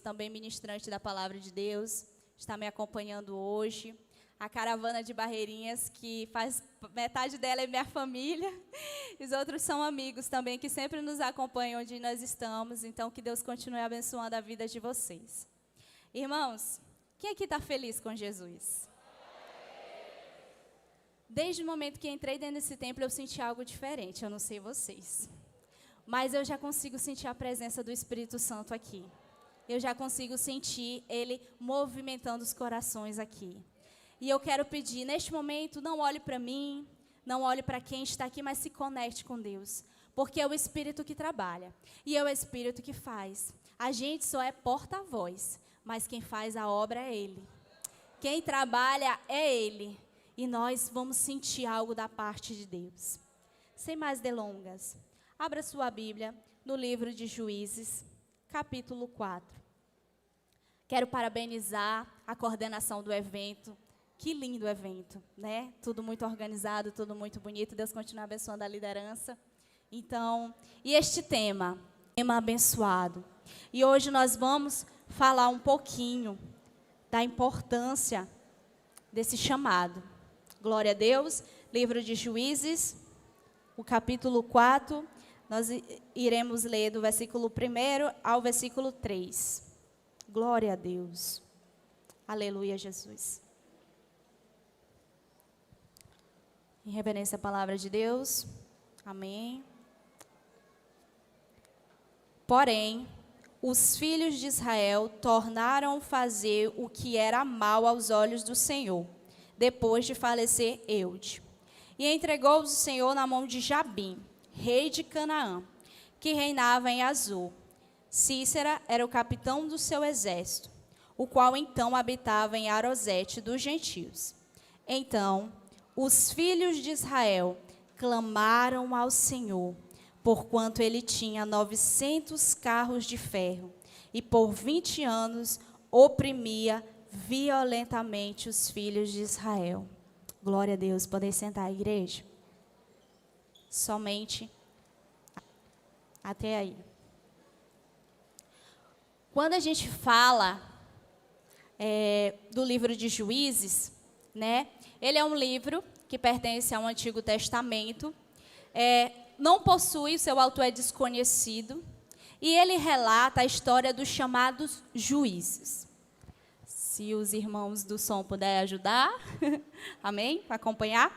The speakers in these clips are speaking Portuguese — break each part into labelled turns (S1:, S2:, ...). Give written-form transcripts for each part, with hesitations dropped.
S1: também ministrante da Palavra de Deus, está me acompanhando hoje. A caravana de Barreirinhas, que faz metade dela é minha família. Os outros são amigos também, que sempre nos acompanham onde nós estamos. Então, que Deus continue abençoando a vida de vocês. Irmãos, quem aqui está feliz com Jesus? Desde o momento que entrei dentro desse templo, eu senti algo diferente. Eu não sei vocês. Mas eu já consigo sentir a presença do Espírito Santo aqui. Eu já consigo sentir Ele movimentando os corações aqui. E eu quero pedir, neste momento, não olhe para mim, não olhe para quem está aqui, mas se conecte com Deus. Porque é o Espírito que trabalha. E é o Espírito que faz. A gente só é porta-voz, mas quem faz a obra é Ele. Quem trabalha é Ele. E nós vamos sentir algo da parte de Deus. Sem mais delongas. Abra sua Bíblia no livro de Juízes, capítulo 4. Quero parabenizar a coordenação do evento. Que lindo evento, né? Tudo muito organizado, tudo muito bonito. Deus continue abençoando a liderança. Então, e este tema abençoado. E hoje nós vamos falar um pouquinho da importância desse chamado. Glória a Deus. Livro de Juízes, o capítulo 4. Nós iremos ler do versículo 1 ao versículo 3. Glória a Deus. Aleluia, Jesus. Em reverência à palavra de Deus. Amém. Porém, os filhos de Israel tornaram fazer o que era mal aos olhos do Senhor, depois de falecer Eude. E entregou-os o Senhor na mão de Jabim, rei de Canaã, que reinava em Azor. Cícera era o capitão do seu exército, o qual então habitava em Arosete dos gentios. Então, os filhos de Israel clamaram ao Senhor, porquanto ele tinha 900 carros de ferro, e por 20 anos oprimia violentamente os filhos de Israel. Glória a Deus. Podem sentar, igreja? Somente até aí. Quando a gente fala do livro de Juízes, né? Ele é um livro que pertence ao Antigo Testamento. Não possui, o seu autor é desconhecido. E ele relata a história dos chamados juízes. Se os irmãos do som puderem ajudar, amém? Para acompanhar.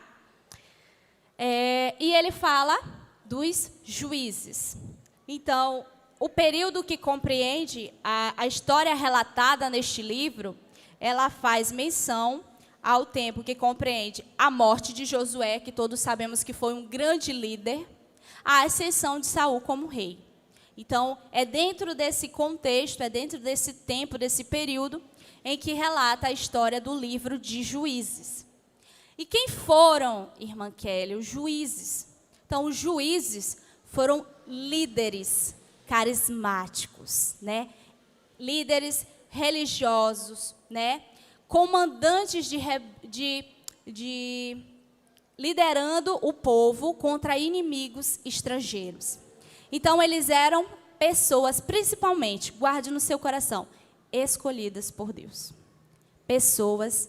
S1: E ele fala dos juízes. Então, o período que compreende a história relatada neste livro, ela faz menção ao tempo que compreende a morte de Josué, que todos sabemos que foi um grande líder, a ascensão de Saul como rei. Então, é dentro desse contexto, é dentro desse tempo, desse período, em que relata a história do livro de Juízes. E quem foram, irmã Kelly, os juízes? Então, os juízes foram líderes carismáticos, né? Líderes religiosos, né? Comandantes liderando o povo contra inimigos estrangeiros. Então, eles eram pessoas, principalmente, guarde no seu coração, escolhidas por Deus. Pessoas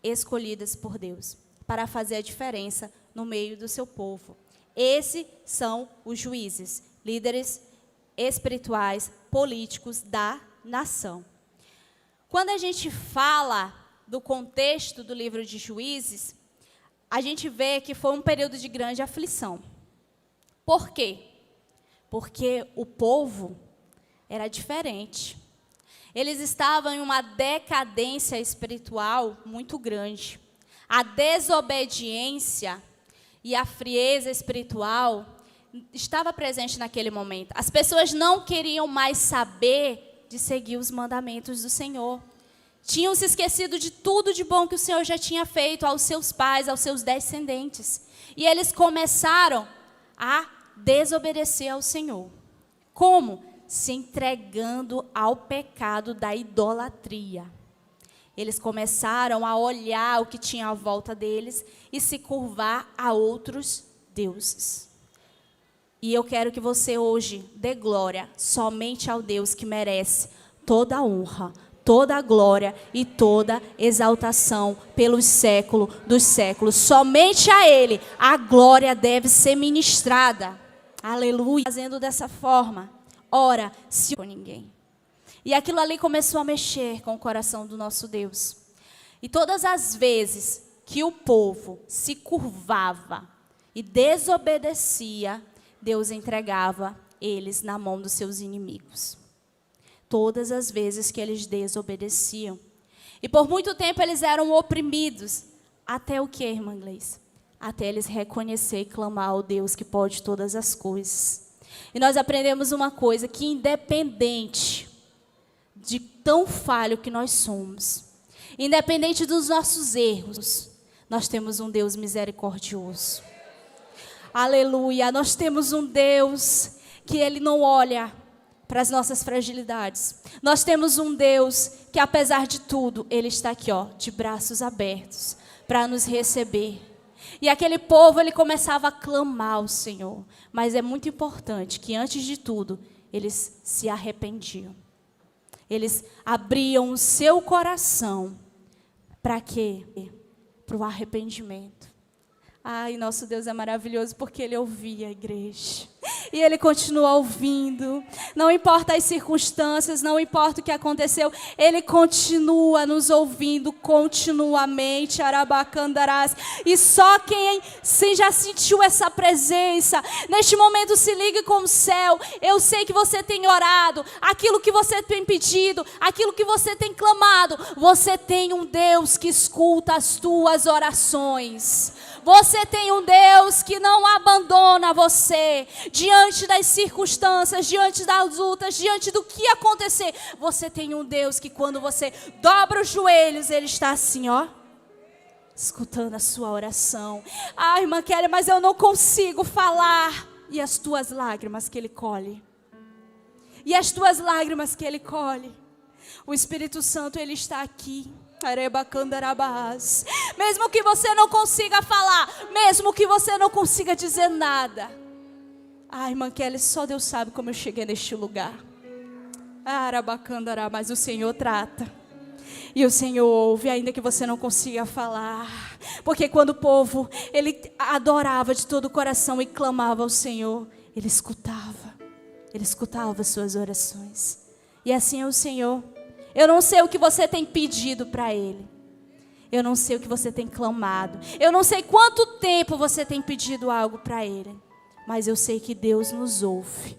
S1: escolhidas por Deus para fazer a diferença no meio do seu povo. Esses são os juízes, líderes espirituais, políticos da nação. Quando a gente fala do contexto do livro de Juízes, a gente vê que foi um período de grande aflição. Por quê? Porque o povo era diferente. Eles estavam em uma decadência espiritual muito grande. A desobediência e a frieza espiritual estava presente naquele momento. As pessoas não queriam mais saber de seguir os mandamentos do Senhor. Tinham se esquecido de tudo de bom que o Senhor já tinha feito aos seus pais, aos seus descendentes. E eles começaram a desobedecer ao Senhor. Como? Se entregando ao pecado da idolatria. Eles começaram a olhar o que tinha à volta deles e se curvar a outros deuses. E eu quero que você hoje dê glória somente ao Deus que merece toda a honra, toda a glória e toda exaltação pelos séculos dos séculos. Somente a Ele a glória deve ser ministrada. Aleluia. Fazendo dessa forma, ora, se com ninguém. E aquilo ali começou a mexer com o coração do nosso Deus. E todas as vezes que o povo se curvava e desobedecia, Deus entregava eles na mão dos seus inimigos. Todas as vezes que eles desobedeciam. E por muito tempo eles eram oprimidos. Até o que, irmã Gleice? Até eles reconhecer e clamar ao Deus que pode todas as coisas. E nós aprendemos uma coisa, que independente de tão falho que nós somos, independente dos nossos erros, nós temos um Deus misericordioso. Aleluia, nós temos um Deus que Ele não olha para as nossas fragilidades. Nós temos um Deus que, apesar de tudo, Ele está aqui, ó, de braços abertos, para nos receber. E aquele povo, ele começava a clamar ao Senhor. Mas é muito importante que, antes de tudo, eles se arrependiam. Eles abriam o seu coração. Para quê? Para o arrependimento. Ai, nosso Deus é maravilhoso porque Ele ouvia a igreja. E Ele continua ouvindo. Não importa as circunstâncias, não importa o que aconteceu, Ele continua nos ouvindo continuamente. Arabacandarás. E só quem já sentiu essa presença, neste momento se ligue com o céu. Eu sei que você tem orado, aquilo que você tem pedido, aquilo que você tem clamado. Você tem um Deus que escuta as tuas orações. Você tem um Deus que não abandona você diante das circunstâncias, diante das lutas, diante do que acontecer. Você tem um Deus que quando você dobra os joelhos, Ele está assim, ó, escutando a sua oração. Ai, irmã Kelly, mas eu não consigo falar. E as tuas lágrimas que Ele colhe. E as tuas lágrimas que Ele colhe. O Espírito Santo, Ele está aqui. Mesmo que você não consiga falar, mesmo que você não consiga dizer nada. Ai, irmã Kelly, só Deus sabe como eu cheguei neste lugar. Mas o Senhor trata. E o Senhor ouve, ainda que você não consiga falar. Porque quando o povo, ele adorava de todo o coração e clamava ao Senhor, Ele escutava as suas orações. E assim é o Senhor. Eu não sei o que você tem pedido para Ele. Eu não sei o que você tem clamado. Eu não sei quanto tempo você tem pedido algo para Ele. Mas eu sei que Deus nos ouve.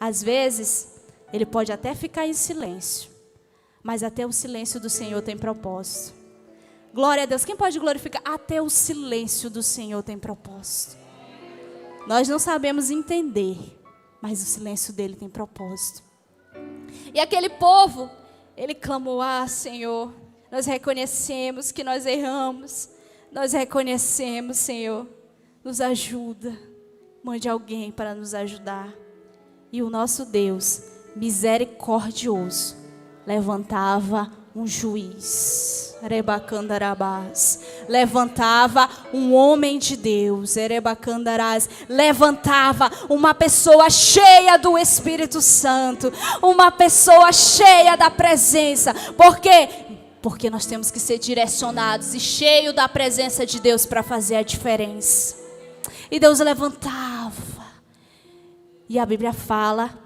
S1: Às vezes, Ele pode até ficar em silêncio. Mas até o silêncio do Senhor tem propósito. Glória a Deus. Quem pode glorificar? Até o silêncio do Senhor tem propósito. Nós não sabemos entender. Mas o silêncio dele tem propósito. E aquele povo... Ele clamou, Senhor, nós reconhecemos que nós erramos. Nós reconhecemos, Senhor, nos ajuda. Mande alguém para nos ajudar. E o nosso Deus, misericordioso, levantava um juiz. Rebacandarabás. Levantava um homem de Deus. Erebacandarás. Levantava uma pessoa cheia do Espírito Santo. Uma pessoa cheia da presença. Por quê? Porque nós temos que ser direcionados e cheios da presença de Deus para fazer a diferença. E Deus levantava. E a Bíblia fala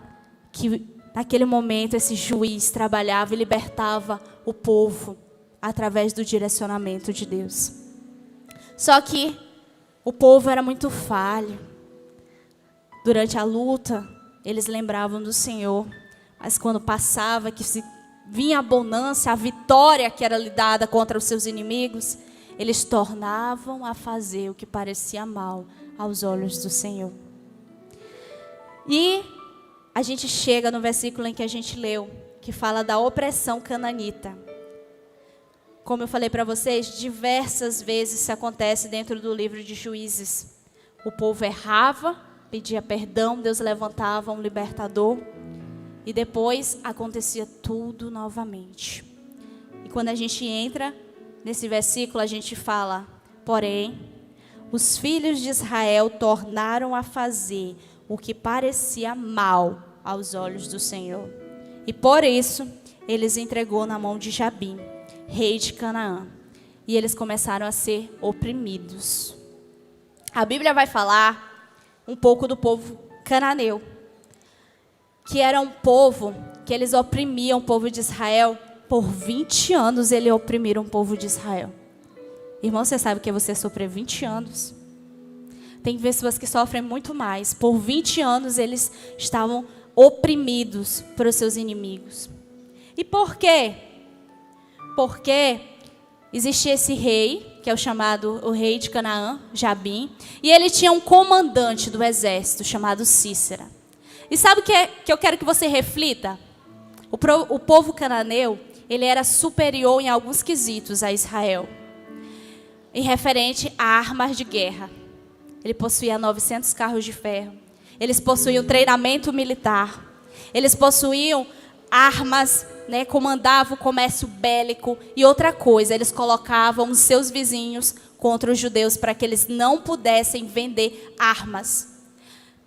S1: que naquele momento esse juiz trabalhava e libertava o povo através do direcionamento de Deus. Só que o povo era muito falho. Durante a luta, eles lembravam do Senhor. Mas quando passava, que se vinha a bonança, a vitória que era lhe dada contra os seus inimigos, eles tornavam a fazer o que parecia mal aos olhos do Senhor. E a gente chega no versículo em que a gente leu, que fala da opressão cananita. Como eu falei para vocês, diversas vezes isso acontece dentro do livro de Juízes. O povo errava, pedia perdão, Deus levantava um libertador. E depois acontecia tudo novamente. E quando a gente entra nesse versículo, a gente fala, porém, os filhos de Israel tornaram a fazer o que parecia mal aos olhos do Senhor. E por isso, eles entregou na mão de Jabim, rei de Canaã. E eles começaram a ser oprimidos. A Bíblia vai falar um pouco do povo cananeu, que era um povo que eles oprimiam o povo de Israel. Por 20 anos eles oprimiram o povo de Israel. Irmão, você sabe o que é você sofrer 20 anos? Tem pessoas que sofrem muito mais. Por 20 anos eles estavam oprimidos pelos seus inimigos. E por quê? Porque existia esse rei, que é o rei de Canaã, Jabim, e ele tinha um comandante do exército chamado Sísera. E sabe o que eu quero que você reflita? O povo cananeu, ele era superior em alguns quesitos a Israel, em referente a armas de guerra. Ele possuía 900 carros de ferro. Eles possuíam treinamento militar. Eles possuíam armas, comandavam o comércio bélico. E outra coisa, eles colocavam os seus vizinhos contra os judeus para que eles não pudessem vender armas.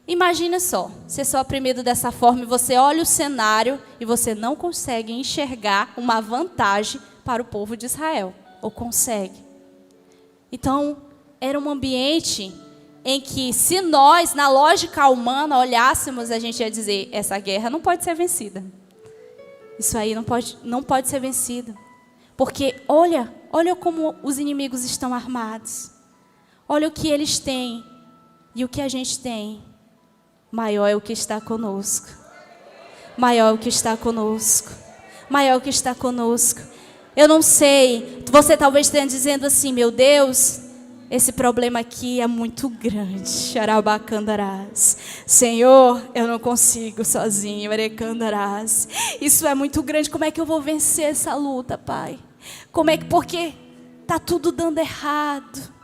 S1: Imagina só, você é oprimido dessa forma e você olha o cenário e você não consegue enxergar uma vantagem para o povo de Israel. Ou consegue? Então, era um ambiente em que, se nós, na lógica humana, olhássemos, a gente ia dizer, essa guerra não pode ser vencida. Isso aí não pode ser vencido. Porque olha como os inimigos estão armados. Olha o que eles têm e o que a gente tem. Maior é o que está conosco. Maior é o que está conosco. Maior é o que está conosco. Eu não sei, você talvez esteja dizendo assim, meu Deus, esse problema aqui é muito grande. Xarabacandarás. Senhor, eu não consigo sozinho. Arecandarás. Isso é muito grande. Como é que eu vou vencer essa luta, Pai? Porque está tudo dando errado.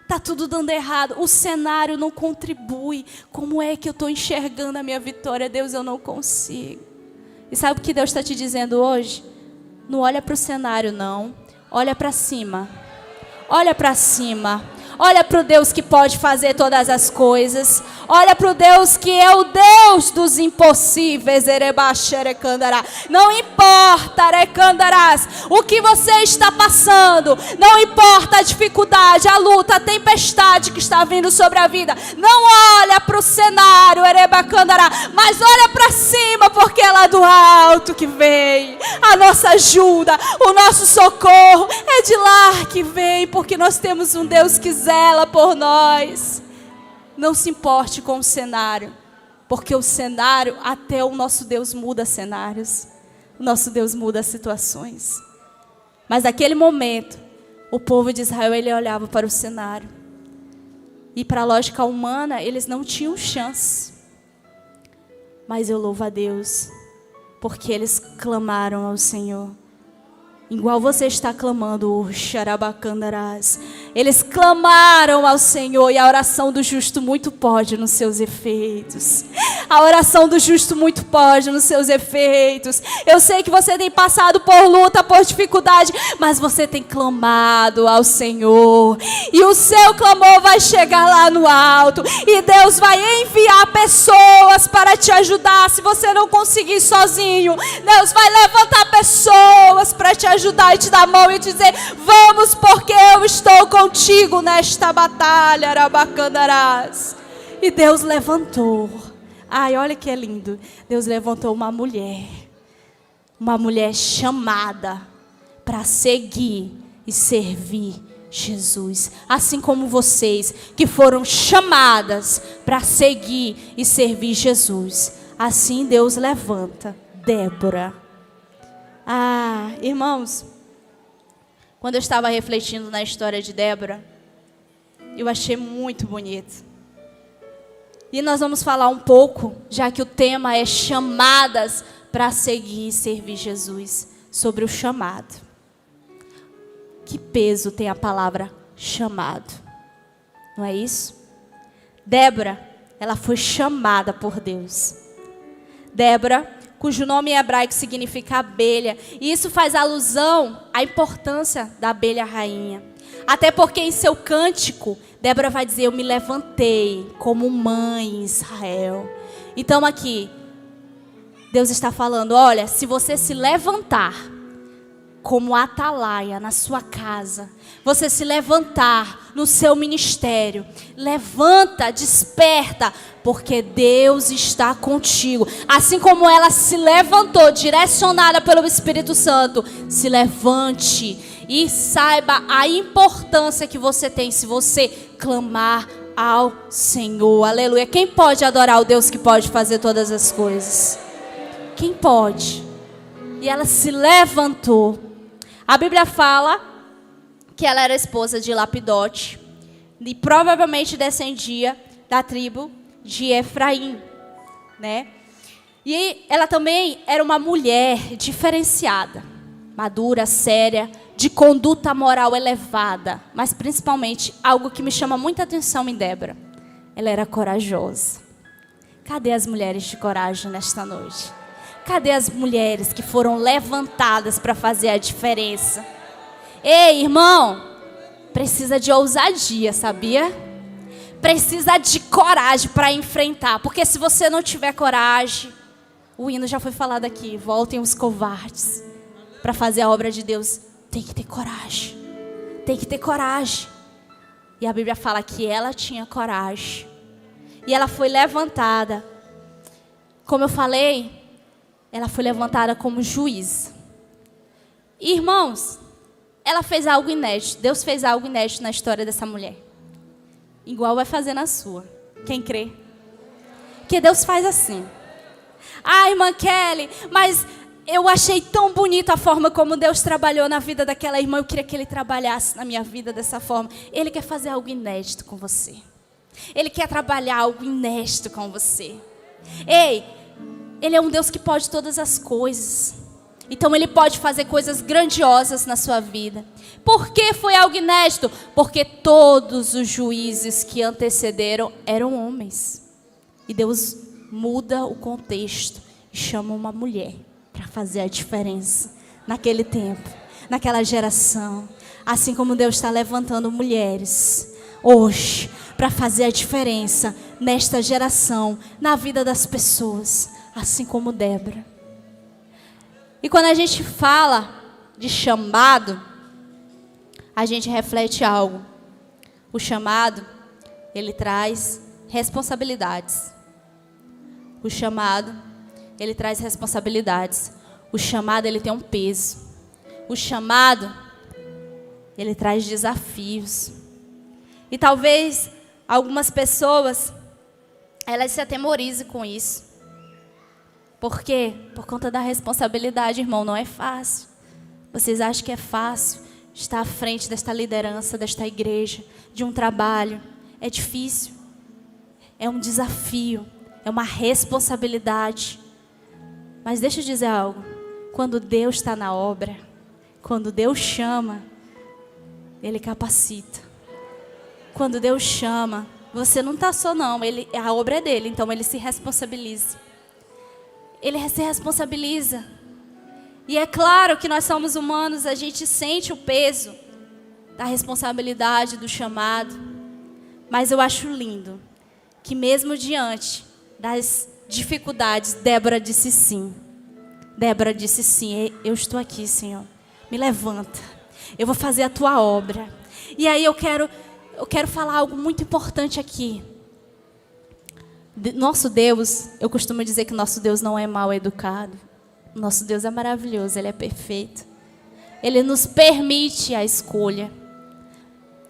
S1: Está tudo dando errado. O cenário não contribui. Como é que eu estou enxergando a minha vitória? Deus, eu não consigo. E sabe o que Deus está te dizendo hoje? Não olha para o cenário, não. Olha para cima. Olha para cima. Olha para o Deus que pode fazer todas as coisas. Olha para o Deus que é o Deus dos impossíveis. Não importa, o que você está passando. Não importa a dificuldade, a luta, a tempestade que está vindo sobre a vida. Não olha para o cenário, mas olha para cima, porque é lá do alto que vem a nossa ajuda, o nosso socorro. É de lá que vem, porque nós temos um Deus que zela por nós. Não se importe com o cenário, porque o cenário, até o nosso Deus muda cenários. O nosso Deus muda situações. Mas naquele momento, o povo de Israel, ele olhava para o cenário. E para a lógica humana, eles não tinham chance. Mas eu louvo a Deus, porque eles clamaram ao Senhor. Igual você está clamando, Xarabacandarás. Eles clamaram ao Senhor e a oração do justo muito pode nos seus efeitos. A oração do justo muito pode nos seus efeitos. Eu sei que você tem passado por luta, por dificuldade, mas você tem clamado ao Senhor. E o seu clamor vai chegar lá no alto. E Deus vai enviar pessoas para te ajudar. Se você não conseguir sozinho, Deus vai levantar pessoas para te ajudar e te dar a mão e dizer: vamos, porque eu estou contigo nesta batalha, Arabacandarás. E Deus levantou. Ai, olha que é lindo. Deus levantou uma mulher chamada para seguir e servir Jesus. Assim como vocês que foram chamadas para seguir e servir Jesus. Assim Deus levanta Débora. Irmãos, quando eu estava refletindo na história de Débora, eu achei muito bonito. E nós vamos falar um pouco, já que o tema é chamadas para seguir e servir Jesus, sobre o chamado. Que peso tem a palavra chamado? Não é isso? Débora, ela foi chamada por Deus. Débora, cujo nome em hebraico significa abelha. E isso faz alusão à importância da abelha rainha. Até porque em seu cântico, Débora vai dizer: eu me levantei como mãe em Israel. Então aqui, Deus está falando, olha, se você se levantar como atalaia na sua casa, você se levantar no seu ministério, levanta, desperta, porque Deus está contigo. Assim como ela se levantou, direcionada pelo Espírito Santo, se levante e saiba a importância que você tem se você clamar ao Senhor. Aleluia. Quem pode adorar o Deus que pode fazer todas as coisas? Quem pode? E ela se levantou. A Bíblia fala que ela era esposa de Lapidote e provavelmente descendia da tribo de Efraim, né? E ela também era uma mulher diferenciada, madura, séria, de conduta moral elevada, mas principalmente algo que me chama muita atenção em Débora, ela era corajosa. Cadê as mulheres de coragem nesta noite? Cadê as mulheres que foram levantadas para fazer a diferença? Ei, irmão, precisa de ousadia, sabia? Precisa de coragem para enfrentar, porque se você não tiver coragem, o hino já foi falado aqui, voltem os covardes para fazer a obra de Deus. Tem que ter coragem, tem que ter coragem. E a Bíblia fala que ela tinha coragem, e ela foi levantada, como eu falei, ela foi levantada como juiz. Irmãos, ela fez algo inédito. Deus fez algo inédito na história dessa mulher. Igual vai fazer na sua. Quem crê? Que Deus faz assim. Ah, irmã Kelly, mas eu achei tão bonita a forma como Deus trabalhou na vida daquela irmã. Eu queria que Ele trabalhasse na minha vida dessa forma. Ele quer fazer algo inédito com você. Ele quer trabalhar algo inédito com você. Ei, Ele é um Deus que pode todas as coisas. Então Ele pode fazer coisas grandiosas na sua vida. Por que foi algo inédito? Porque todos os juízes que antecederam eram homens. E Deus muda o contexto e chama uma mulher para fazer a diferença naquele tempo, naquela geração. Assim como Deus está levantando mulheres hoje para fazer a diferença nesta geração, na vida das pessoas. Assim como Débora. E quando a gente fala de chamado, a gente reflete algo. O chamado, ele traz responsabilidades. O chamado, ele traz responsabilidades. O chamado, ele tem um peso. O chamado, ele traz desafios. E talvez algumas pessoas, elas se atemorizem com isso. Por quê? Por conta da responsabilidade, irmão, não é fácil. Vocês acham que é fácil estar à frente desta liderança, desta igreja, de um trabalho? É difícil. É um desafio. É uma responsabilidade. Mas deixa eu dizer algo. Quando Deus está na obra, quando Deus chama, Ele capacita. Quando Deus chama, você não está só não. A obra é dele, então Ele se responsabiliza. Ele se responsabiliza. E é claro que nós somos humanos, a gente sente o peso da responsabilidade, do chamado. Mas eu acho lindo que mesmo diante das dificuldades, Débora disse sim. Débora disse sim, eu estou aqui, Senhor. Me levanta, eu vou fazer a tua obra. E aí eu quero falar algo muito importante aqui. Nosso Deus, eu costumo dizer que nosso Deus não é mal educado. Nosso Deus é maravilhoso, Ele é perfeito. Ele nos permite a escolha.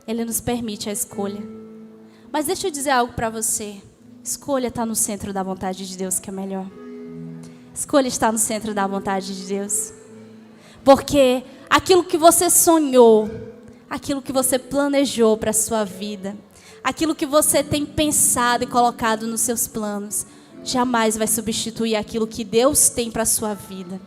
S1: Ele nos permite a escolha. Mas deixa eu dizer algo para você. Escolha está no centro da vontade de Deus, que é melhor. Escolha está no centro da vontade de Deus. Porque aquilo que você sonhou, aquilo que você planejou para a sua vida, aquilo que você tem pensado e colocado nos seus planos, jamais vai substituir aquilo que Deus tem para a sua vida.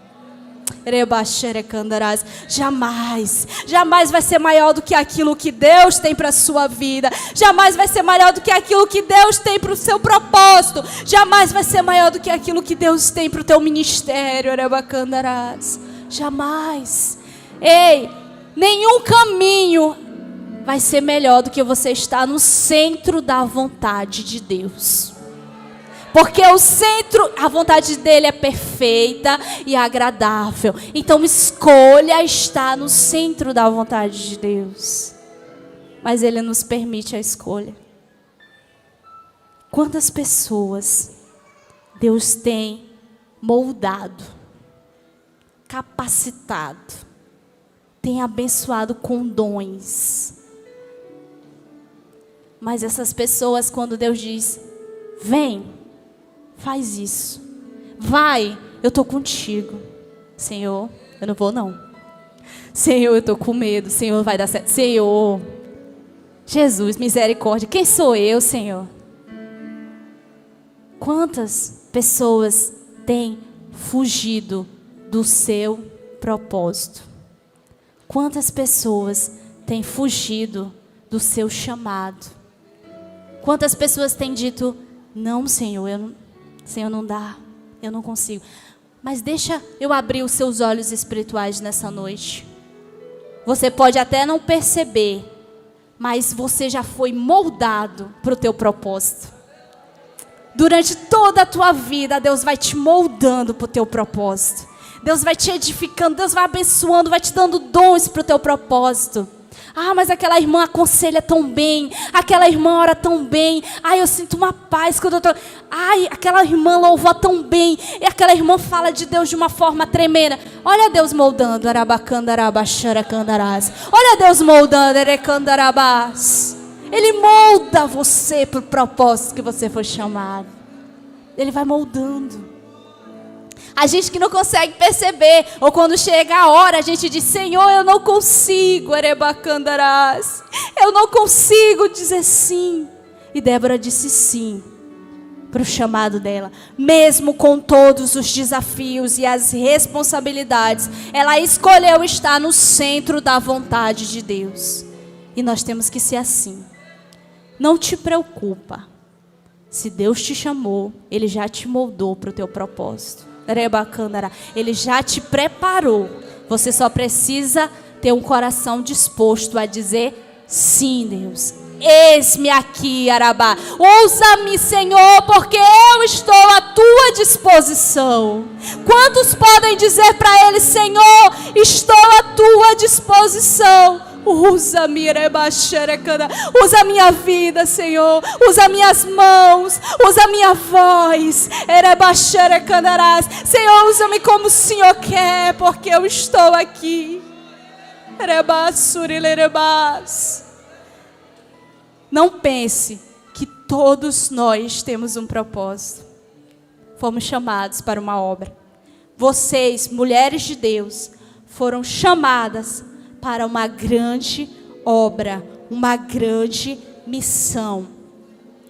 S1: Jamais vai ser maior do que aquilo que Deus tem para a sua vida. Jamais vai ser maior do que aquilo que Deus tem para o seu propósito. Jamais vai ser maior do que aquilo que Deus tem para o teu ministério. Jamais. Ei, nenhum caminho vai ser melhor do que você estar no centro da vontade de Deus. Porque o centro, a vontade dele é perfeita e agradável. Então escolha estar no centro da vontade de Deus. Mas ele nos permite a escolha. Quantas pessoas Deus tem moldado, capacitado, tem abençoado com dons. Mas essas pessoas, quando Deus diz, vem, faz isso. Vai, eu estou contigo. Senhor, eu não vou não. Senhor, eu estou com medo. Senhor, vai dar certo. Senhor, Jesus, misericórdia. Quem sou eu, Senhor? Quantas pessoas têm fugido do seu propósito? Quantas pessoas têm fugido do seu chamado? Quantas pessoas têm dito, não, Senhor, Senhor, não dá, eu não consigo. Mas deixa eu abrir os seus olhos espirituais nessa noite. Você pode até não perceber, mas você já foi moldado para o teu propósito. Durante toda a tua vida, Deus vai te moldando para o teu propósito. Deus vai te edificando, Deus vai abençoando, vai te dando dons para o teu propósito. Ah, mas aquela irmã aconselha tão bem, aquela irmã ora tão bem. Ai, eu sinto uma paz quando eu tô... Ai, aquela irmã louva tão bem, e aquela irmã fala de Deus de uma forma tremenda. Olha Deus moldando, arabacandarabacharacandarás. Olha Deus moldando, erecandarabás. Ele molda você para o propósito que você foi chamado. Ele vai moldando. A gente que não consegue perceber, ou quando chega a hora, a gente diz, Senhor, eu não consigo, erebacandarás. Eu não consigo dizer sim. E Débora disse sim para o chamado dela. Mesmo com todos os desafios e as responsabilidades, ela escolheu estar no centro da vontade de Deus. E nós temos que ser assim. Não te preocupa. Se Deus te chamou, Ele já te moldou para o teu propósito. Ele já te preparou. Você só precisa ter um coração disposto a dizer sim, Deus. Eis-me aqui, Arabá. Usa-me, Senhor, porque eu estou à tua disposição. Quantos podem dizer para Ele, Senhor, estou à tua disposição? Usa-me, usa a minha vida, Senhor. Usa minhas mãos, usa a minha voz. Senhor, usa-me como o Senhor quer, porque eu estou aqui. Não pense que todos nós temos um propósito. Fomos chamados para uma obra. Vocês, mulheres de Deus, foram chamadas para uma grande obra, uma grande missão.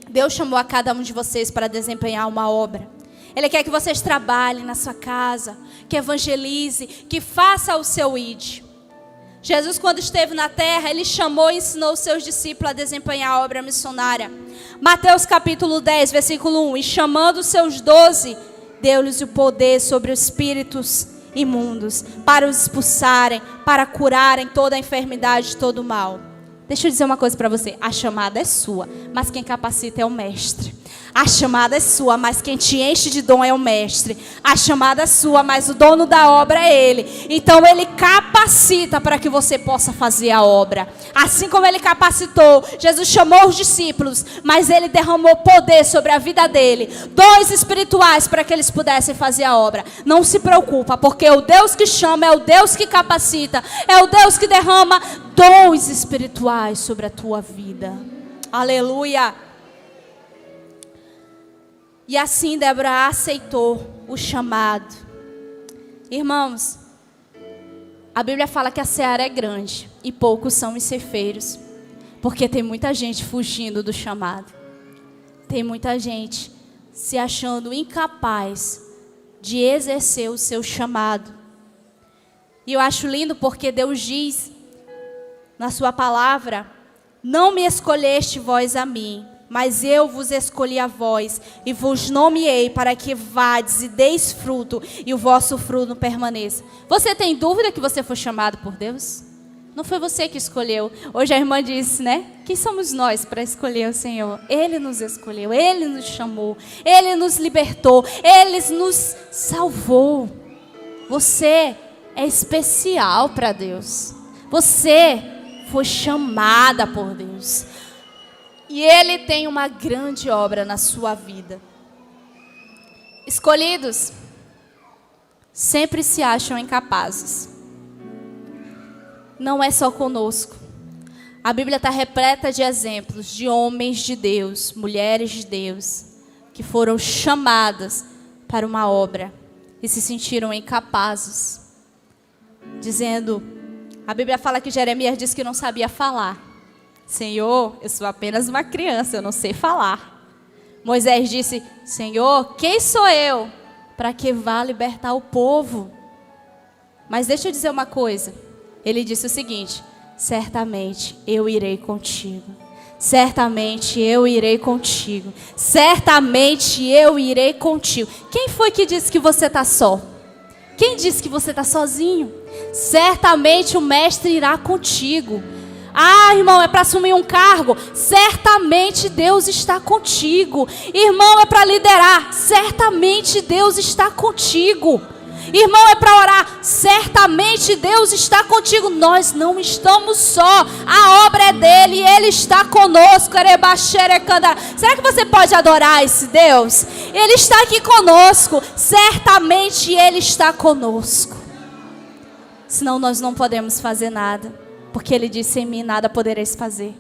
S1: Deus chamou a cada um de vocês para desempenhar uma obra. Ele quer que vocês trabalhem na sua casa, que evangelize, que faça o seu ID. Jesus, quando esteve na terra, Ele chamou e ensinou os seus discípulos a desempenhar a obra missionária. Mateus capítulo 10, versículo 1. E chamando os seus 12, deu-lhes o poder sobre os espíritos imundos, para os expulsarem, para curarem toda a enfermidade, todo o mal. Deixa eu dizer uma coisa para você. A chamada é sua, mas quem capacita é o mestre. A chamada é sua, mas quem te enche de dom é o mestre. A chamada é sua, mas o dono da obra é Ele. Então Ele capacita para que você possa fazer a obra. Assim como Ele capacitou, Jesus chamou os discípulos, mas Ele derramou poder sobre a vida dele, dons espirituais para que eles pudessem fazer a obra. Não se preocupa, porque o Deus que chama é o Deus que capacita, é o Deus que derrama dons espirituais sobre a tua vida. Aleluia! E assim Débora aceitou o chamado. Irmãos, a Bíblia fala que a seara é grande e poucos são os ceifeiros. Porque tem muita gente fugindo do chamado. Tem muita gente se achando incapaz de exercer o seu chamado. E eu acho lindo porque Deus diz na sua palavra: não me escolheste vós a mim, mas eu vos escolhi a vós e vos nomeei para que vades e deis fruto e o vosso fruto permaneça. Você tem dúvida que você foi chamado por Deus? Não foi você que escolheu. Hoje a irmã disse, né? Quem somos nós para escolher o Senhor? Ele nos escolheu, Ele nos chamou, Ele nos libertou, Ele nos salvou. Você é especial para Deus. Você foi chamada por Deus. E Ele tem uma grande obra na sua vida. Escolhidos sempre se acham incapazes. Não é só conosco. A Bíblia está repleta de exemplos de homens de Deus, mulheres de Deus, que foram chamadas para uma obra e se sentiram incapazes. Dizendo, a Bíblia fala que Jeremias disse que não sabia falar. Senhor, eu sou apenas uma criança, eu não sei falar. Moisés disse, Senhor, quem sou eu para que vá libertar o povo? Mas deixa eu dizer uma coisa. Ele disse o seguinte, certamente eu irei contigo. Certamente eu irei contigo. Certamente eu irei contigo. Quem foi que disse que você está só? Quem disse que você está sozinho? Certamente o mestre irá contigo. Ah, irmão, é para assumir um cargo? Certamente Deus está contigo. Irmão, é para liderar? Certamente Deus está contigo. Irmão, é para orar? Certamente Deus está contigo. Nós não estamos só. A obra é dele e ele está conosco. Será que você pode adorar esse Deus? Ele está aqui conosco. Certamente ele está conosco. Senão nós não podemos fazer nada. Porque ele disse, em mim nada podereis fazer.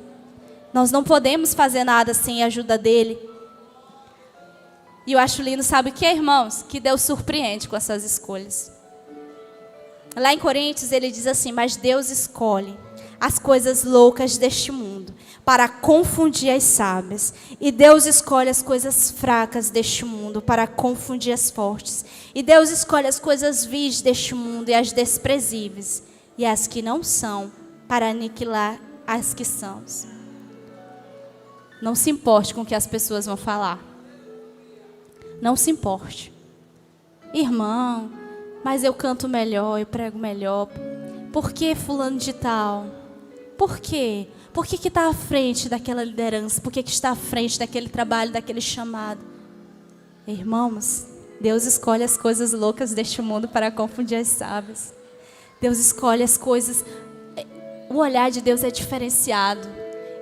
S1: Nós não podemos fazer nada sem a ajuda dele. E eu acho lindo, sabe o que, irmãos? Que Deus surpreende com essas escolhas. Lá em Coríntios ele diz assim, mas Deus escolhe as coisas loucas deste mundo para confundir as sábias. E Deus escolhe as coisas fracas deste mundo para confundir as fortes. E Deus escolhe as coisas vis deste mundo e as desprezíveis e as que não são para aniquilar as que são. Não se importe com o que as pessoas vão falar. Não se importe. Irmão, mas eu canto melhor, eu prego melhor. Por que fulano de tal? Por quê? Por que está à frente daquela liderança? Por que está à frente daquele trabalho, daquele chamado? Irmãos, Deus escolhe as coisas loucas deste mundo para confundir as sábias. Deus escolhe as coisas... O olhar de Deus é diferenciado.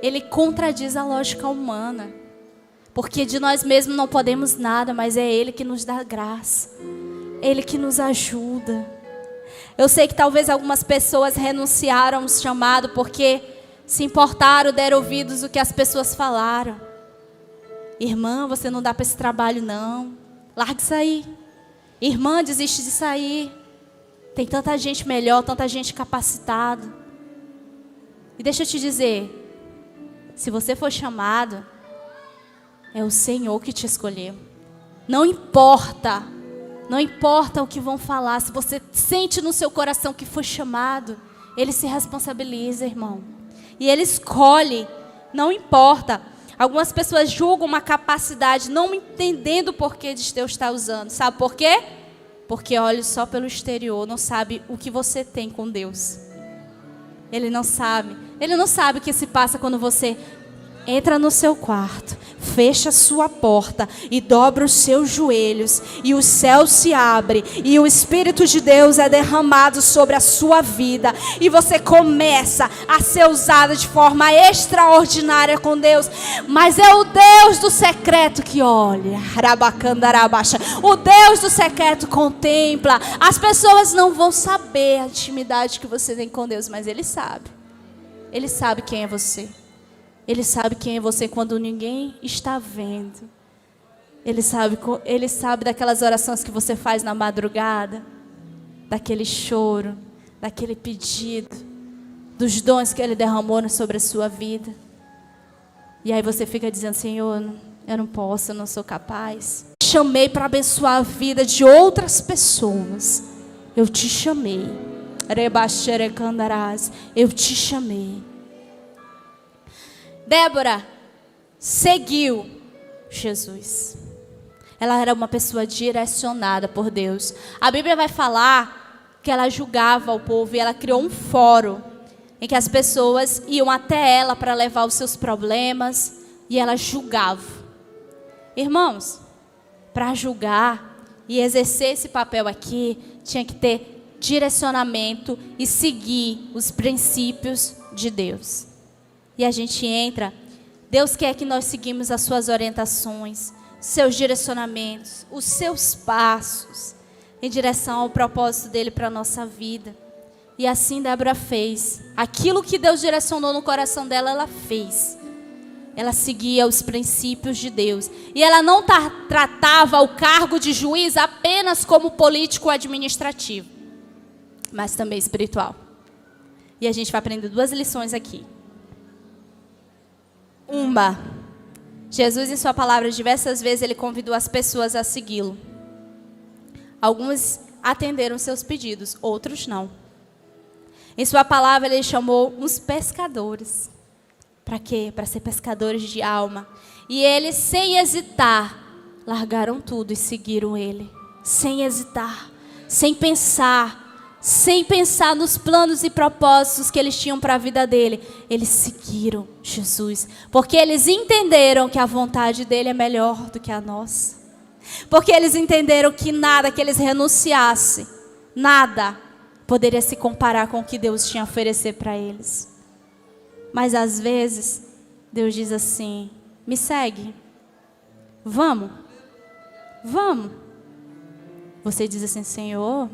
S1: Ele contradiz a lógica humana. Porque de nós mesmos não podemos nada, mas é Ele que nos dá graça. Ele que nos ajuda. Eu sei que talvez algumas pessoas renunciaram ao chamado porque se importaram, deram ouvidos ao que as pessoas falaram. Irmã, você não dá para esse trabalho não. Larga isso aí. Irmã, desiste disso aí. Tem tanta gente melhor, tanta gente capacitada. E deixa eu te dizer, se você for chamado, é o Senhor que te escolheu. Não importa o que vão falar. Se você sente no seu coração que foi chamado, Ele se responsabiliza, irmão. E Ele escolhe, não importa. Algumas pessoas julgam uma capacidade, não entendendo o porquê de Deus estar usando. Sabe por quê? Porque olha só pelo exterior, não sabe o que você tem com Deus. Ele não sabe. Ele não sabe o que se passa quando você entra no seu quarto, fecha a sua porta e dobra os seus joelhos e o céu se abre e o Espírito de Deus é derramado sobre a sua vida e você começa a ser usada de forma extraordinária com Deus. Mas é o Deus do secreto que olha, o Deus do secreto contempla. As pessoas não vão saber a intimidade que você tem com Deus, mas Ele sabe. Ele sabe quem é você. Ele sabe quem é você quando ninguém está vendo. Ele sabe daquelas orações que você faz na madrugada, daquele choro, daquele pedido, dos dons que Ele derramou sobre a sua vida. E aí você fica dizendo, Senhor, eu não posso, eu não sou capaz. Chamei para abençoar a vida de outras pessoas. Eu te chamei. Eu te chamei. Débora seguiu Jesus. Ela era uma pessoa direcionada por Deus. A Bíblia vai falar que ela julgava o povo e ela criou um fórum em que as pessoas iam até ela para levar os seus problemas e ela julgava. Irmãos, para julgar e exercer esse papel aqui, tinha que ter direcionamento e seguir os princípios de Deus. E a gente entra, Deus quer que nós seguimos as suas orientações, seus direcionamentos, os seus passos em direção ao propósito dele para a nossa vida. E assim Débora fez. Aquilo que Deus direcionou no coração dela, ela fez. Ela seguia os princípios de Deus. E ela não tratava o cargo de juiz apenas como político administrativo, mas também espiritual. E a gente vai aprender 2 lições aqui. Uma, Jesus em sua palavra diversas vezes ele convidou as pessoas a segui-lo. Alguns atenderam seus pedidos, outros não. Em sua palavra ele chamou uns pescadores. Para quê? Para ser pescadores de alma. E eles, sem hesitar, largaram tudo e seguiram ele. Sem hesitar, sem pensar nos planos e propósitos que eles tinham para a vida dele. Eles seguiram Jesus. Porque eles entenderam que a vontade dele é melhor do que a nossa. Porque eles entenderam que nada que eles renunciassem, nada poderia se comparar com o que Deus tinha a oferecer para eles. Mas às vezes, Deus diz assim, me segue. Vamos. Você diz assim, Senhor,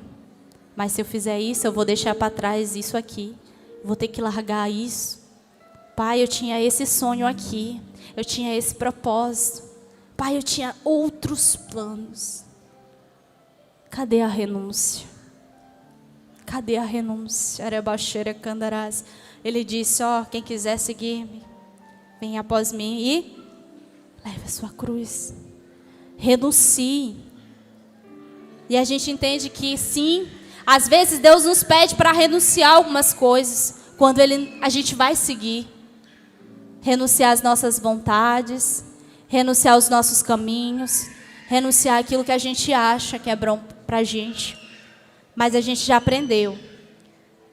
S1: mas se eu fizer isso, eu vou deixar para trás isso aqui. Vou ter que largar isso. Pai, eu tinha esse sonho aqui. Eu tinha esse propósito. Pai, eu tinha outros planos. Cadê a renúncia? Cadê a renúncia? Ele disse, quem quiser seguir-me, venha após mim e leve a sua cruz. Renuncie. E a gente entende que sim, às vezes Deus nos pede para renunciar algumas coisas, quando a gente vai seguir. Renunciar às nossas vontades, renunciar aos nossos caminhos, renunciar àquilo que a gente acha que é bom para a gente. Mas a gente já aprendeu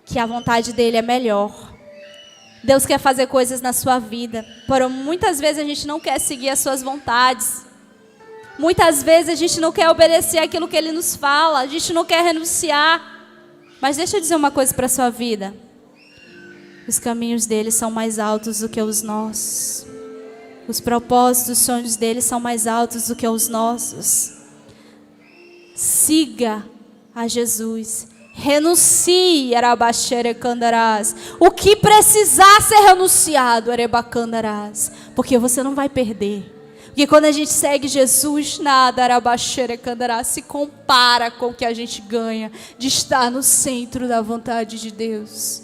S1: que a vontade dele é melhor. Deus quer fazer coisas na sua vida, porém muitas vezes a gente não quer seguir as suas vontades. Muitas vezes a gente não quer obedecer aquilo que ele nos fala, a gente não quer renunciar. Mas deixa eu dizer uma coisa para a sua vida. Os caminhos dele são mais altos do que os nossos. Os propósitos, os sonhos dele são mais altos do que os nossos. Siga a Jesus. Renuncie, Arabaxerecandarás. O que precisar ser renunciado, Arebacandarás. Porque você não vai perder. Porque quando a gente segue Jesus, nada, Arabaxerecandarás, se compara com o que a gente ganha de estar no centro da vontade de Deus.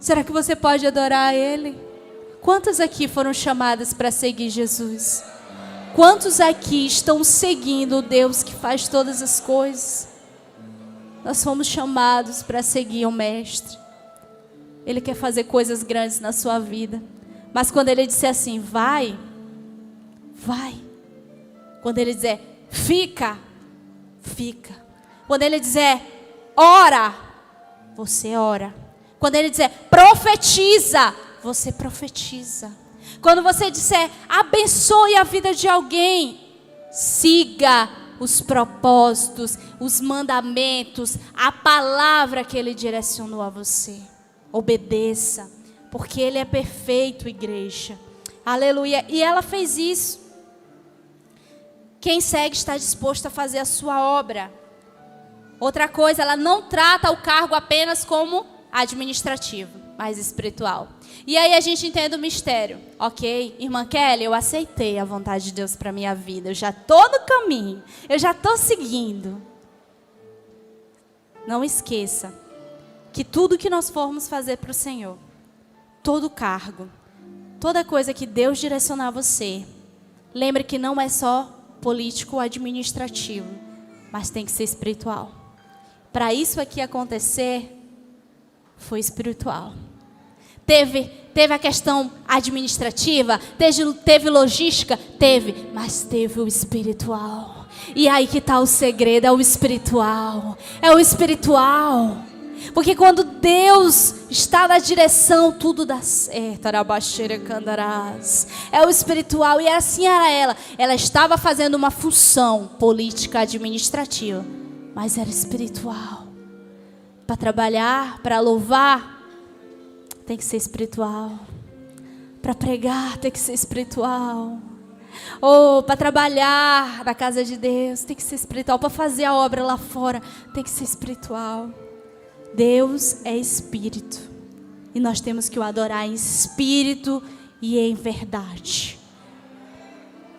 S1: Será que você pode adorar Ele? Quantas aqui foram chamadas para seguir Jesus? Quantos aqui estão seguindo o Deus que faz todas as coisas? Nós fomos chamados para seguir o Mestre. Ele quer fazer coisas grandes na sua vida. Mas quando Ele disser assim, vai. Quando Ele dizer, fica. Quando Ele dizer, ora, você ora. Quando Ele dizer, profetiza, você profetiza. Quando você disser, abençoe a vida de alguém, siga os propósitos, os mandamentos, a palavra que Ele direcionou a você. Obedeça, porque Ele é perfeito, igreja. Aleluia. E ela fez isso. Quem segue está disposto a fazer a sua obra. Outra coisa, ela não trata o cargo apenas como administrativo, mas espiritual. E aí a gente entende o mistério. Ok, irmã Kelly, eu aceitei a vontade de Deus para a minha vida. Eu já estou no caminho. Eu já estou seguindo. Não esqueça que tudo que nós formos fazer para o Senhor, todo cargo, toda coisa que Deus direcionar a você, lembre que não é só político ou administrativo, mas tem que ser espiritual. Para isso aqui acontecer, foi espiritual. Teve a questão administrativa, teve logística, mas teve o espiritual. E aí que está o segredo, é o espiritual. É o espiritual. Porque quando Deus está na direção, tudo dá certo. É o espiritual. E assim era ela. Ela estava fazendo uma função política, administrativa, mas era espiritual. Para trabalhar, para louvar, tem que ser espiritual. Para pregar, tem que ser espiritual. Ou para trabalhar na casa de Deus, tem que ser espiritual. Para fazer a obra lá fora, tem que ser espiritual. Deus é espírito. E nós temos que o adorar em espírito e em verdade.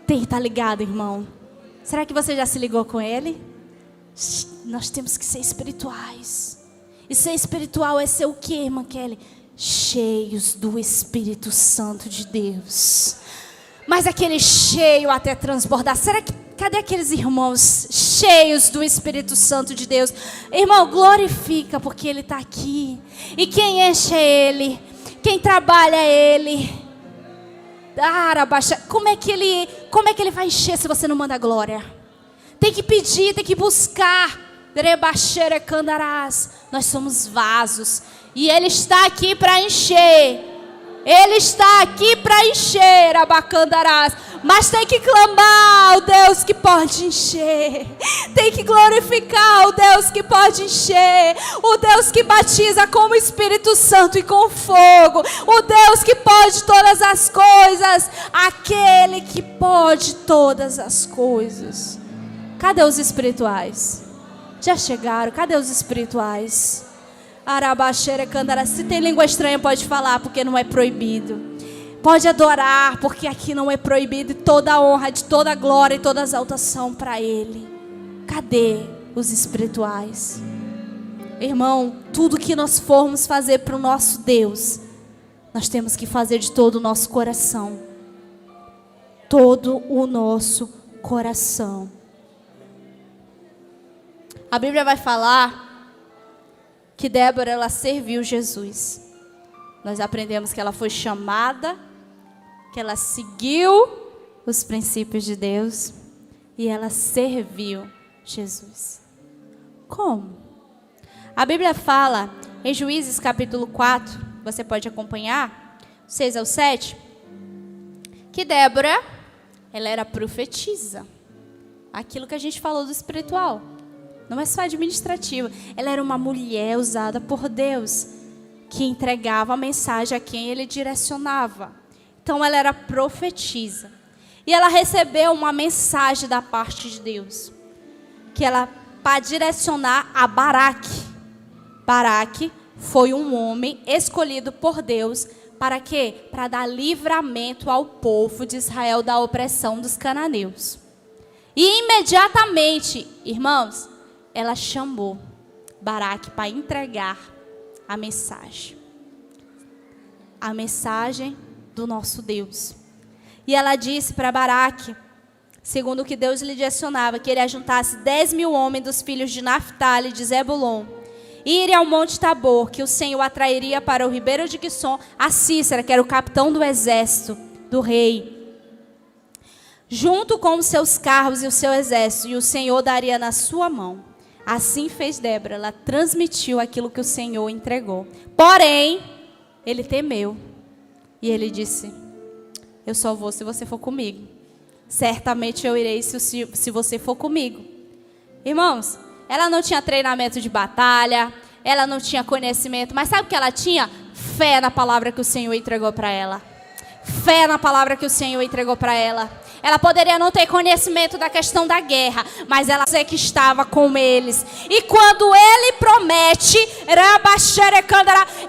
S1: Tem que estar ligado, irmão. Será que você já se ligou com Ele? Nós temos que ser espirituais. E ser espiritual é ser o quê, irmã Kelly? Cheios do Espírito Santo de Deus. Mas aquele cheio até transbordar. Cadê aqueles irmãos cheios do Espírito Santo de Deus? Irmão, glorifica porque Ele está aqui. E quem enche é Ele. Quem trabalha é Ele. Como é que Ele vai encher se você não manda glória? Tem que pedir, tem que buscar. Nós somos vasos. E Ele está aqui para encher. Ele está aqui para encher, abacandarás. Mas tem que clamar ao Deus que pode encher. Tem que glorificar o Deus que pode encher. O Deus que batiza com o Espírito Santo e com fogo. O Deus que pode todas as coisas. Aquele que pode todas as coisas. Cadê os espirituais? Já chegaram, cadê os espirituais? Arabaxeira, Candara. Se tem língua estranha, pode falar, porque não é proibido. Pode adorar, porque aqui não é proibido. E toda a honra, de toda a glória e toda a exaltação para Ele. Cadê os espirituais? Irmão, tudo que nós formos fazer para o nosso Deus, nós temos que fazer de todo o nosso coração. Todo o nosso coração. A Bíblia vai falar que Débora, ela serviu Jesus. Nós aprendemos que ela foi chamada, que ela seguiu os princípios de Deus e ela serviu Jesus. Como? A Bíblia fala em Juízes capítulo 4, você pode acompanhar, 6 ao 7, que Débora, ela era profetisa. Aquilo que a gente falou do espiritual. Não é só administrativa. Ela era uma mulher usada por Deus, que entregava a mensagem a quem Ele direcionava. Então ela era profetisa. E ela recebeu uma mensagem da parte de Deus. Que ela, para direcionar a Baraque. Baraque foi um homem escolhido por Deus. Para quê? Para dar livramento ao povo de Israel da opressão dos cananeus. E imediatamente, irmãos, ela chamou Baraque para entregar a mensagem. A mensagem do nosso Deus. E ela disse para Baraque, segundo o que Deus lhe direcionava, que ele ajuntasse 10.000 homens dos filhos de Naftali e de Zebulon, e ir ao Monte Tabor, que o Senhor atrairia para o ribeiro de Quisson a Cícera, que era o capitão do exército do rei, junto com os seus carros e o seu exército, e o Senhor daria na sua mão. Assim fez Débora, ela transmitiu aquilo que o Senhor entregou. Porém, ele temeu. E ele disse, eu só vou se você for comigo. Certamente eu irei se você for comigo. Irmãos, ela não tinha treinamento de batalha, ela não tinha conhecimento, mas sabe o que ela tinha? Fé na palavra que o Senhor entregou para ela. Fé na palavra que o Senhor entregou para ela. Ela poderia não ter conhecimento da questão da guerra, mas ela sei que estava com eles. E quando Ele promete,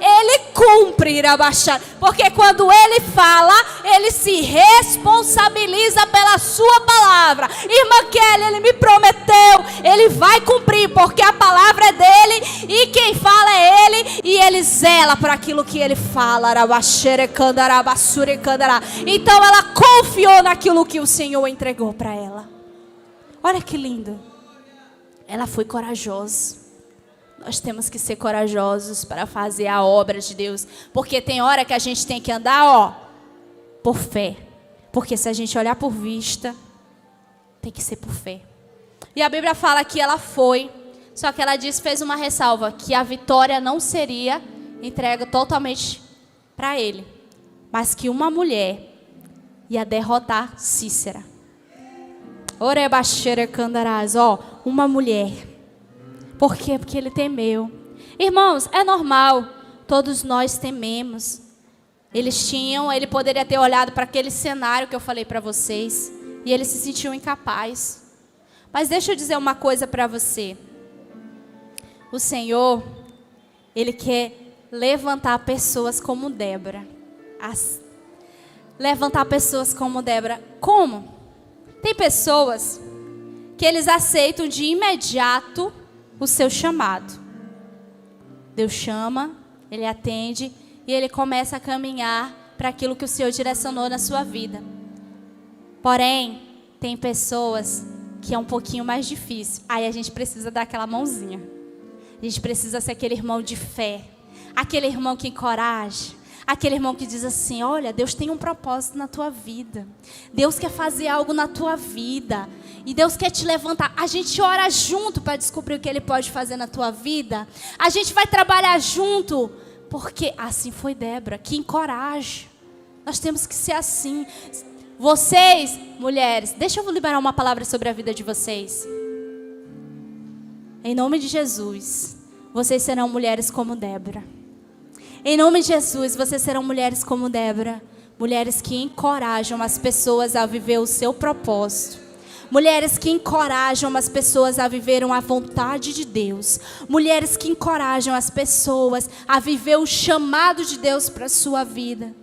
S1: Ele cumpre, porque quando Ele fala, Ele se responsabiliza pela sua palavra. Irmã Kelly, Ele me prometeu, Ele vai cumprir, porque a palavra é dEle, e quem fala é Ele, e Ele zela por aquilo que Ele fala. Então ela confiou naquilo que o Senhor entregou para ela. Olha que lindo. Ela foi corajosa. Nós temos que ser corajosos para fazer a obra de Deus. Porque tem hora que a gente tem que andar, por fé. Porque se a gente olhar por vista, tem que ser por fé. E a Bíblia fala que ela foi, Só que ela fez uma ressalva, que a vitória não seria entregue totalmente para ele, mas que uma mulher ia derrotar Cícera. Orebaxere candarás, uma mulher. Por quê? Porque ele temeu. Irmãos, é normal, todos nós tememos. Ele poderia ter olhado para aquele cenário que eu falei para vocês, e ele se sentiu incapaz. Mas deixa eu dizer uma coisa para você. O Senhor, Ele quer levantar pessoas como Débora. Levantar pessoas como Débora. Como? Tem pessoas que eles aceitam de imediato o seu chamado. Deus chama, Ele atende e Ele começa a caminhar para aquilo que o Senhor direcionou na sua vida. Porém, tem pessoas que é um pouquinho mais difícil. Aí a gente precisa dar aquela mãozinha. A gente precisa ser aquele irmão de fé. Aquele irmão que encoraja. Aquele irmão que diz assim, olha, Deus tem um propósito na tua vida. Deus quer fazer algo na tua vida. E Deus quer te levantar. A gente ora junto para descobrir o que Ele pode fazer na tua vida. A gente vai trabalhar junto. Porque assim foi Débora, que encoraja. Nós temos que ser assim. Vocês, mulheres, deixa eu liberar uma palavra sobre a vida de vocês. Em nome de Jesus, vocês serão mulheres como Débora. Em nome de Jesus, vocês serão mulheres como Débora. Mulheres que encorajam as pessoas a viver o seu propósito. Mulheres que encorajam as pessoas a viver a vontade de Deus. Mulheres que encorajam as pessoas a viver o chamado de Deus para a sua vida.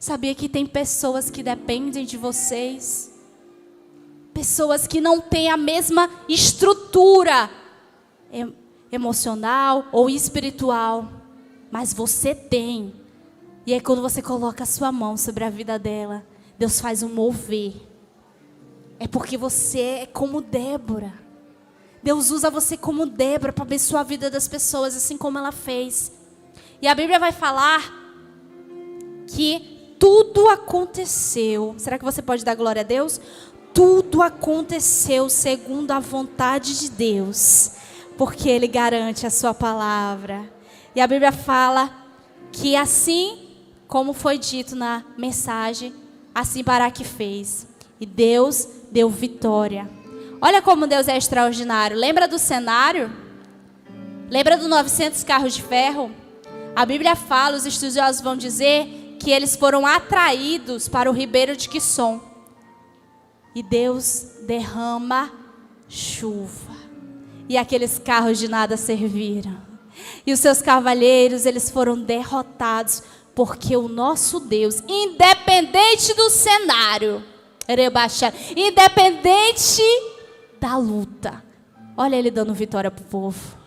S1: Sabia que tem pessoas que dependem de vocês? Pessoas que não têm a mesma estrutura emocional ou espiritual. Mas você tem. E aí quando você coloca a sua mão sobre a vida dela, Deus faz um mover. É porque você é como Débora. Deus usa você como Débora para abençoar a vida das pessoas, assim como ela fez. E a Bíblia vai falar que tudo aconteceu. Será que você pode dar glória a Deus? Tudo aconteceu segundo a vontade de Deus, porque Ele garante a sua palavra. E a Bíblia fala que assim como foi dito na mensagem, assim Baraque fez. E Deus deu vitória. Olha como Deus é extraordinário. Lembra do cenário? Lembra dos 900 carros de ferro? A Bíblia fala, os estudiosos vão dizer, que eles foram atraídos para o ribeiro de Quisson. E Deus derrama chuva. E aqueles carros de nada serviram. E os seus cavalheiros, eles foram derrotados, porque o nosso Deus, independente do cenário, independente da luta, olha Ele dando vitória para o povo.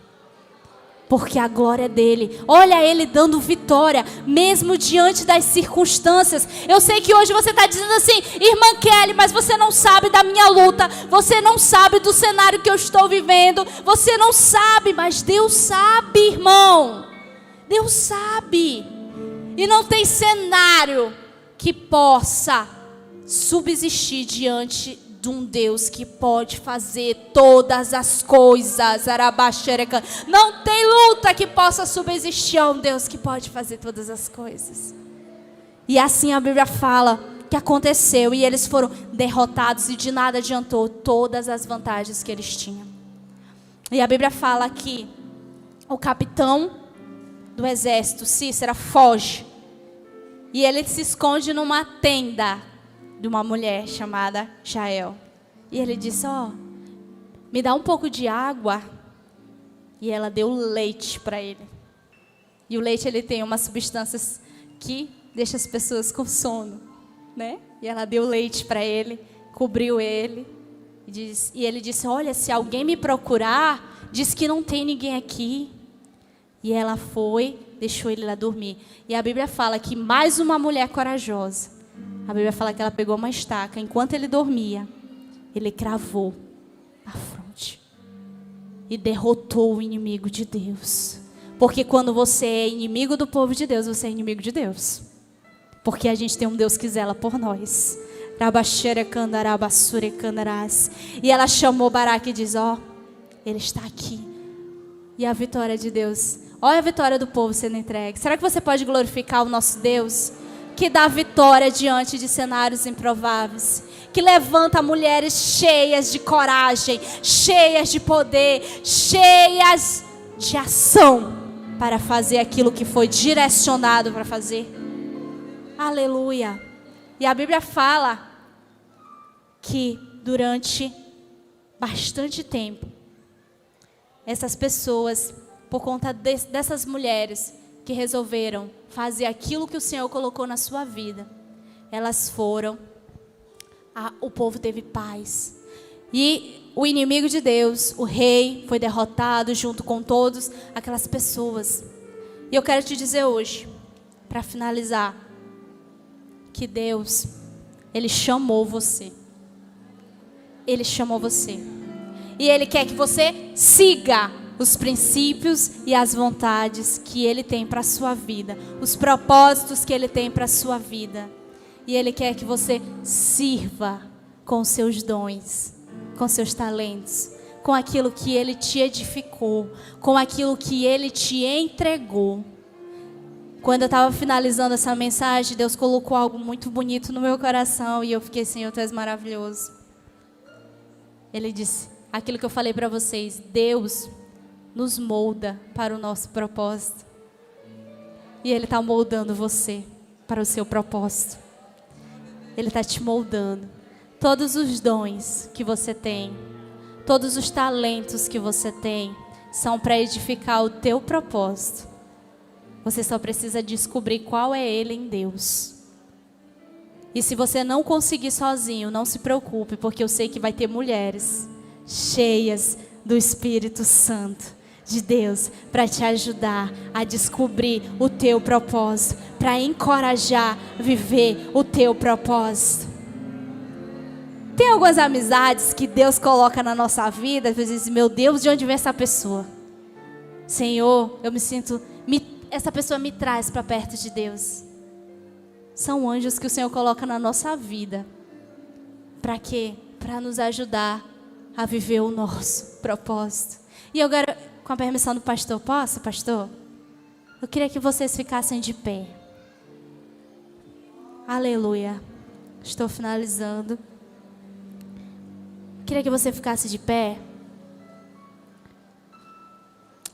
S1: Porque a glória é dele. Olha Ele dando vitória, mesmo diante das circunstâncias. Eu sei que hoje você está dizendo assim, irmã Kelly, mas você não sabe da minha luta. Você não sabe do cenário que eu estou vivendo. Você não sabe, mas Deus sabe, irmão. Deus sabe. E não tem cenário que possa subsistir diante de um Deus que pode fazer todas as coisas. Não tem luta que possa subsistir a um Deus que pode fazer todas as coisas. E assim a Bíblia fala que aconteceu. E eles foram derrotados e de nada adiantou todas as vantagens que eles tinham. E a Bíblia fala que o capitão do exército, Cícera, foge. E ele se esconde numa tenda de uma mulher chamada Jael. E ele disse, me dá um pouco de água. E ela deu leite para ele. E o leite, ele tem umas substâncias que deixam as pessoas com sono, né? E ela deu leite para ele, cobriu ele. E ele disse, olha, se alguém me procurar, diz que não tem ninguém aqui. E ela foi, deixou ele lá dormir. E a Bíblia fala que mais uma mulher corajosa, a Bíblia fala que ela pegou uma estaca. Enquanto ele dormia, ele cravou na fronte. E derrotou o inimigo de Deus. Porque quando você é inimigo do povo de Deus, você é inimigo de Deus. Porque a gente tem um Deus que zela por nós. E ela chamou Baraque e diz, ele está aqui. E a vitória de Deus, olha a vitória do povo sendo entregue. Será que você pode glorificar o nosso Deus, que dá vitória diante de cenários improváveis, que levanta mulheres cheias de coragem, cheias de poder, cheias de ação para fazer aquilo que foi direcionado para fazer? Aleluia! E a Bíblia fala que durante bastante tempo, essas pessoas, por conta dessas mulheres que resolveram fazer aquilo que o Senhor colocou na sua vida, elas foram, o povo teve paz. E o inimigo de Deus, o rei, foi derrotado junto com todas aquelas pessoas. E eu quero te dizer hoje, para finalizar, que Deus, Ele chamou você. Ele chamou você. E Ele quer que você siga os princípios e as vontades que Ele tem para a sua vida. Os propósitos que Ele tem para a sua vida. E Ele quer que você sirva com seus dons, com seus talentos, com aquilo que Ele te edificou, com aquilo que Ele te entregou. Quando eu estava finalizando essa mensagem, Deus colocou algo muito bonito no meu coração e eu fiquei, Senhor, Tu és maravilhoso. Ele disse, aquilo que eu falei para vocês, Deus nos molda para o nosso propósito. E Ele está moldando você para o seu propósito. Ele está te moldando. Todos os dons que você tem, todos os talentos que você tem, são para edificar o teu propósito. Você só precisa descobrir qual é ele em Deus. E se você não conseguir sozinho, não se preocupe, porque eu sei que vai ter mulheres cheias do Espírito Santo de Deus para te ajudar a descobrir o teu propósito, para encorajar a viver o teu propósito. Tem algumas amizades que Deus coloca na nossa vida, às vezes, meu Deus, de onde vem essa pessoa? Senhor, eu me sinto, essa pessoa me traz para perto de Deus. São anjos que o Senhor coloca na nossa vida. Para quê? Para nos ajudar a viver o nosso propósito. E agora, com a permissão do pastor, posso, pastor? Eu queria que vocês ficassem de pé. Aleluia. Estou finalizando. Queria que você ficasse de pé.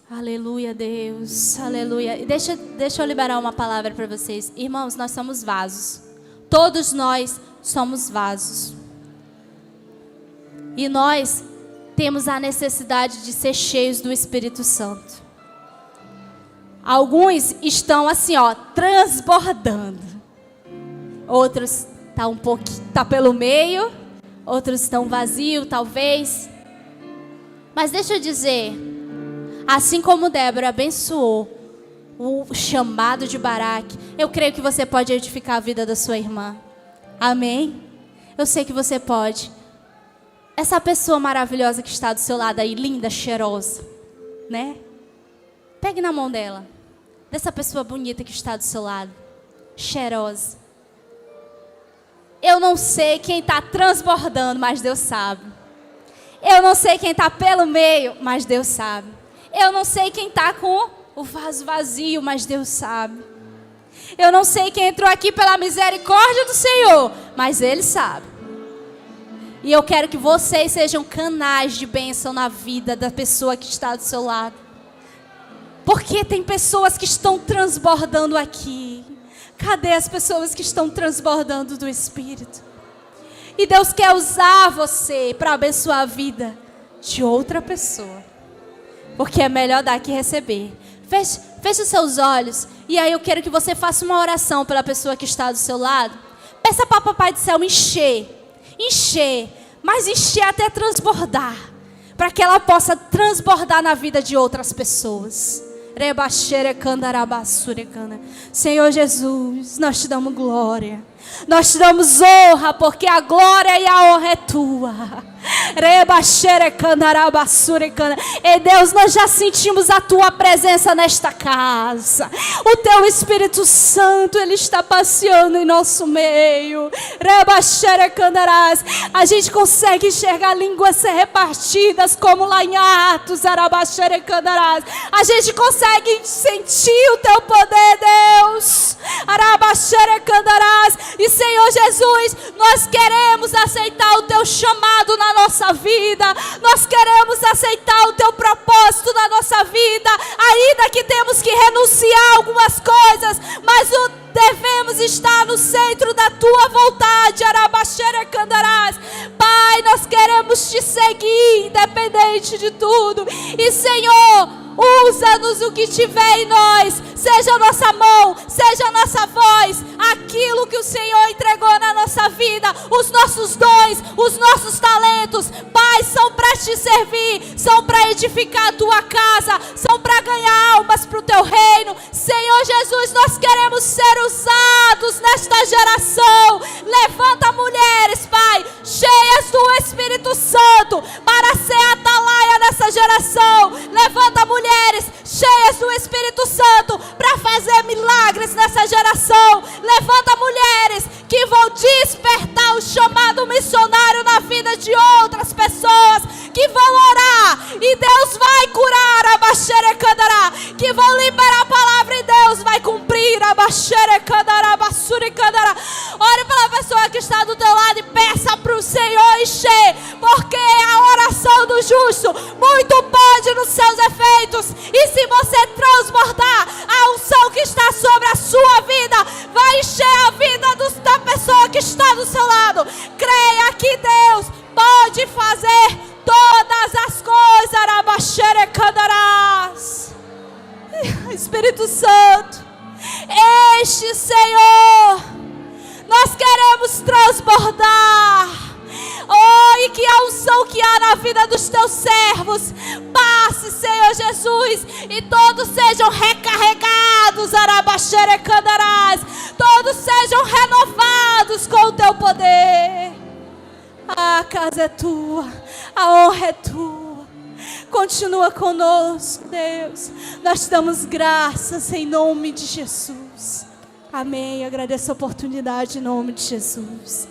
S1: Aleluia, Deus. Aleluia. E deixa eu liberar uma palavra para vocês. Irmãos, nós somos vasos. Todos nós somos vasos. E nós temos a necessidade de ser cheios do Espírito Santo. Alguns estão assim, ó, transbordando. Outros tá pelo meio. Outros estão vazios, talvez. Mas deixa eu dizer, assim como Débora abençoou o chamado de Baraque, eu creio que você pode edificar a vida da sua irmã. Amém? Eu sei que você pode. Essa pessoa maravilhosa que está do seu lado aí, linda, cheirosa, né? Pegue na mão dela. Dessa pessoa bonita que está do seu lado, cheirosa. Eu não sei quem está transbordando, mas Deus sabe. Eu não sei quem está pelo meio, mas Deus sabe. Eu não sei quem está com o vaso vazio, mas Deus sabe. Eu não sei quem entrou aqui pela misericórdia do Senhor, mas Ele sabe. E eu quero que vocês sejam canais de bênção na vida da pessoa que está do seu lado. Porque tem pessoas que estão transbordando aqui. Cadê as pessoas que estão transbordando do Espírito? E Deus quer usar você para abençoar a vida de outra pessoa. Porque é melhor dar que receber. Feche os seus olhos. E aí eu quero que você faça uma oração pela pessoa que está do seu lado. Peça para o Papai do Céu encher. Mas encher até transbordar. Para que ela possa transbordar na vida de outras pessoas. Senhor Jesus, nós te damos glória. Nós te damos honra, porque a glória e a honra é tua. E Deus, nós já sentimos a tua presença nesta casa. O teu Espírito Santo, ele está passeando em nosso meio. A gente consegue enxergar línguas ser repartidas, como lá em Atos. A gente consegue sentir o teu poder, Deus. E Senhor Jesus, nós queremos aceitar o teu chamado na nossa vida. Nós queremos aceitar o teu propósito na nossa vida, ainda que temos que renunciar a algumas coisas, mas devemos estar no centro da tua vontade. Pai, nós queremos te seguir, independente de tudo. E Senhor, usa-nos o que tiver em nós, seja a nossa mão, seja a nossa voz, aquilo que o Senhor entregou na nossa vida, os nossos dons, os nossos talentos, Pai, são para te servir, são para edificar a tua casa, são para ganhar almas para o teu reino. Senhor Jesus, nós queremos ser usados nesta geração. Levanta mulheres, Pai, cheias do Espírito Santo, para ser atalaia nessa geração. Levanta mulheres cheias do Espírito Santo para fazer milagres nessa geração. Levanta mulheres que vão despertar o chamado missionário na vida de outras pessoas, que vão orar e Deus vai curar, que vão liberar a palavra e Deus vai cumprir. Ore pela pessoa que está do teu lado e peça para o Senhor encher, porque a oração do justo muito pode nos seus efeitos. E se você transbordar a unção que está sobre a sua vida, vai encher a vida da pessoa que está do seu lado. Creia que Deus pode fazer todas as coisas. Espírito Santo, este Senhor, nós queremos transbordar. Oh, e que a unção que há na vida dos teus servos passe, Senhor Jesus, e todos sejam recarregados, todos sejam renovados com o teu poder. A casa é tua, a honra é tua. Continua conosco, Deus. Nós te damos graças em nome de Jesus. Amém. Agradeço a oportunidade em nome de Jesus.